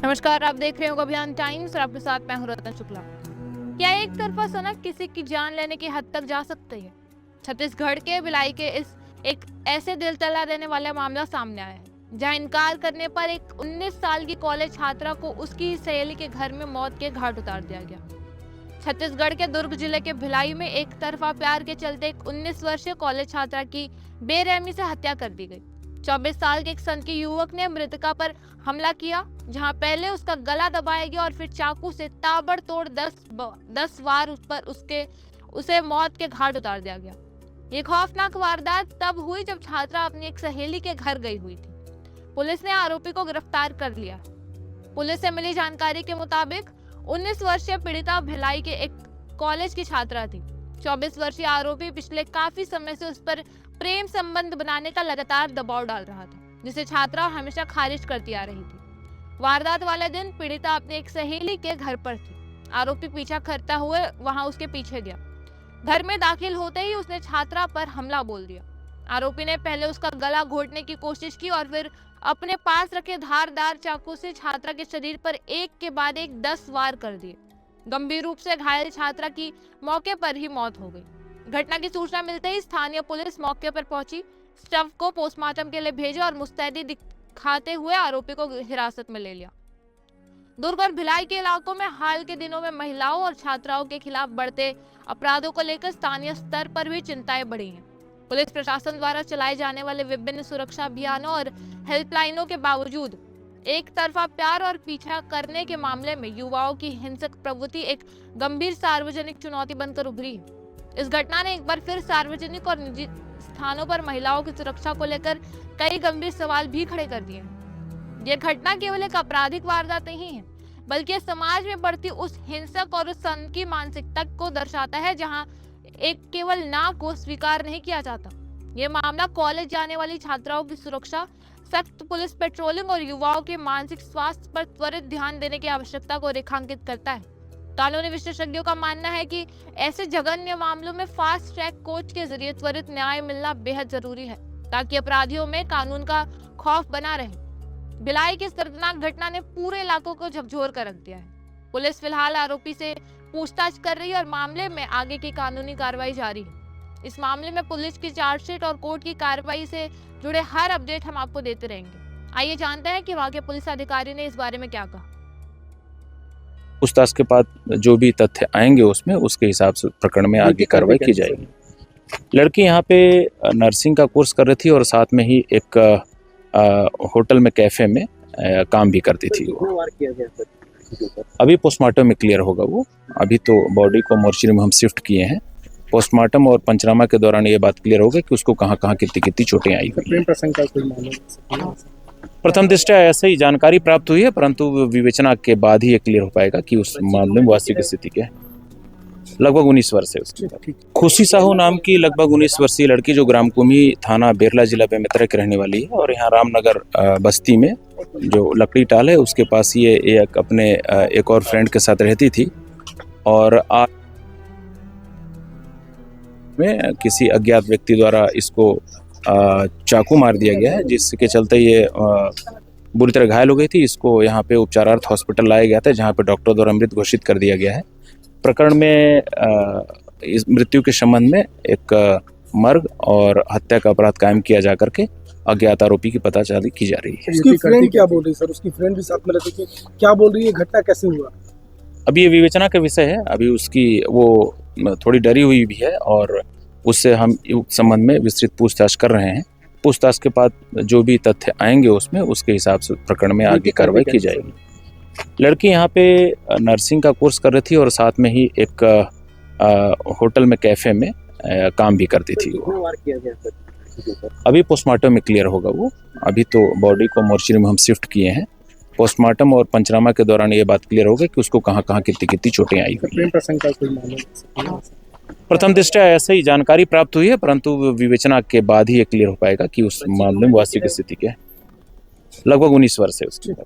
नमस्कार, आप देख रहे हो अभियान टाइम्स और आपके साथ मैं हूं रतन शुक्ला। क्या एक तरफा सनक किसी की जान लेने की हद तक जा सकती है? छत्तीसगढ़ के भिलाई के इस एक ऐसे दिल दहला देने वाला मामला सामने आया है जहां इनकार करने पर एक 19 साल की कॉलेज छात्रा को उसकी सहेली के घर में मौत के घाट उतार दिया गया। छत्तीसगढ़ के दुर्ग जिले के भिलाई में एक तरफा प्यार के चलते एक 19 वर्षीय कॉलेज छात्रा की बेरहमी से हत्या कर दी गई। 24 साल के एक सनकी युवक ने मृतका पर हमला किया, जहां पहले उसका गला दबाया गया और फिर चाकू से ताबड़तोड़ 10 वार उसे मौत के घाट उतार दिया गया। ये खौफनाक वारदात तब हुई जब छात्रा अपनी एक सहेली के घर गई हुई थी। पुलिस ने आरोपी को गिरफ्तार कर लिया। पुलिस से मिली जानकारी के मुताबिक 19 वर्षीय पीड़िता भिलाई के एक कॉलेज की छात्रा थी। 24 वर्षीय आरोपी पिछले काफी समय से उस पर प्रेम संबंध बनाने का लगातार दबाव डाल रहा था, जिसे छात्रा हमेशा खारिज करती आ रही थी। वारदात वाले दिन पीड़िता अपने एक सहेली के घर पर थी। आरोपी पीछा करता हुए वहां उसके पीछे गया। घर में दाखिल होते ही उसने छात्रा पर हमला बोल दिया। आरोपी ने पहले उसका गला घोटने की कोशिश की और फिर अपने पास रखे धारदार चाकू से छात्रा के शरीर पर एक के बाद एक 10 वार कर दिए। गंभीर रूप से घायल छात्रा की मौके पर ही मौत हो गई। घटना की सूचना मिलते ही स्थानीय पुलिस मौके पर पहुंची, शव को पोस्टमार्टम के लिए भेजा और मुस्तैदी दिखाते हुए आरोपी को हिरासत में ले लिया। दुर्ग और भिलाई के इलाकों में हाल के दिनों में महिलाओं और छात्राओं के खिलाफ बढ़ते अपराधों को लेकर स्थानीय स्तर पर भी चिंताएं बढ़ी हैं। पुलिस प्रशासन द्वारा चलाए जाने वाले विभिन्न सुरक्षा अभियानों और हेल्पलाइनों के बावजूद एक तरफा प्यार और पीछा करने के मामले में युवाओं की हिंसक प्रवृत्ति एक गंभीर सार्वजनिक चुनौती बनकर उभरी है। इस घटना ने एक बार फिर सार्वजनिक और निजी स्थानों पर महिलाओं की सुरक्षा को लेकर कई गंभीर सवाल भी खड़े कर दिए हैं। यह घटना केवल एक आपराधिक वारदात नहीं है, बल्कि समाज में बढ़ती उस हिंसक और उस सनकी मानसिकता को दर्शाता है जहां एक केवल ना को स्वीकार नहीं किया जाता। ये मामला कॉलेज जाने वाली छात्राओं की सुरक्षा, सख्त पुलिस पेट्रोलिंग और युवाओं के मानसिक स्वास्थ्य पर त्वरित ध्यान देने की आवश्यकता को रेखांकित करता है। कानूनी विशेषज्ञों का मानना है कि ऐसे जघन्य मामलों में फास्ट ट्रैक कोर्ट के जरिए त्वरित न्याय मिलना बेहद जरूरी है, ताकि अपराधियों में कानून का खौफ बना रहे। भिलाई की दर्दनाक घटना ने पूरे इलाकों को झकझोर कर रख दिया है। पुलिस फिलहाल आरोपी से पूछताछ कर रही है और मामले में आगे की कानूनी कार्रवाई जारी है। इस मामले में पुलिस की चार्जशीट और कोर्ट की कार्रवाई से जुड़े हर अपडेट हम आपको देते रहेंगे। आइए जानते हैं कि वहां के पुलिस अधिकारी ने इस बारे में क्या कहा। पूछताछ के बाद जो भी तथ्य आएंगे उसके हिसाब से प्रकरण में आगे कार्रवाई की जाएगी। लड़की यहाँ पे नर्सिंग का कोर्स कर रही थी और साथ में ही एक होटल में कैफे में काम भी करती थी। वो अभी पोस्टमार्टम में क्लियर होगा। वो अभी तो बॉडी को मोर्चरी में हम शिफ्ट किए हैं। पोस्टमार्टम और पंचनामा के दौरान ये बात क्लियर होगा कि उसको कहाँ कहाँ कितनी कितनी चोटें आई हुई। प्रथम दृष्टया ऐसे ही जानकारी प्राप्त हुई है, परंतु विवेचना के बाद ही ये क्लियर हो पाएगा कि उस मामले में वास्तविक स्थिति क्या है। लगभग 19 वर्ष है उसकी। खुशी साहू नाम की लगभग 19 वर्षीय लड़की जो ग्राम कुमी थाना बेरला जिला बेमेतरा की रहने वाली है और यहाँ रामनगर बस्ती में जो लकड़ी टाल है उसके पास ये एक और फ्रेंड के साथ रहती थी और में किसी अज्ञात व्यक्ति द्वारा इसको चाकू मार दिया गया है, जिसके चलते ये बुरी तरह घायल हो गई थी। इसको यहाँ पे उपचारार्थ हॉस्पिटल लाया गया था, जहाँ पे डॉक्टर द्वारा मृत घोषित कर दिया गया है। प्रकरण में इस मृत्यु के संबंध में एक मर्ग और हत्या का अपराध कायम किया जा करके अज्ञात आरोपी की पताचारी की जा रही है। उसकी फ्रेंड क्या बोल रही है सर? उसकी फ्रेंड भी साथ में रहती थी, क्या बोल रही है? घटना कैसे हुआ? अभी ये विवेचना का विषय है। अभी उसकी वो थोड़ी डरी हुई भी है और उससे हम इस संबंध में विस्तृत पूछताछ कर रहे हैं। पूछताछ के बाद जो भी तथ्य आएंगे उसके हिसाब से प्रकरण में आगे कार्रवाई की जाएगी। लड़की यहाँ पे नर्सिंग का कोर्स कर रही थी और साथ में ही एक होटल में कैफे में काम भी करती थी। वो अभी पोस्टमार्टम में क्लियर होगा। वो अभी तो बॉडी को मोर्चरी में हम शिफ्ट किए हैं। पोस्टमार्टम और पंचनामा के दौरान ये बात क्लियर होगा कि उसको कहाँ कहाँ कितनी कितनी चोटें आई हुई। प्रथम दृष्टया ऐसे ही जानकारी प्राप्त हुई है, परंतु विवेचना के बाद ही ये क्लियर हो पाएगा कि उस मामले में वास्तविक स्थिति क्या है। लगभग 19 वर्ष है उसकी।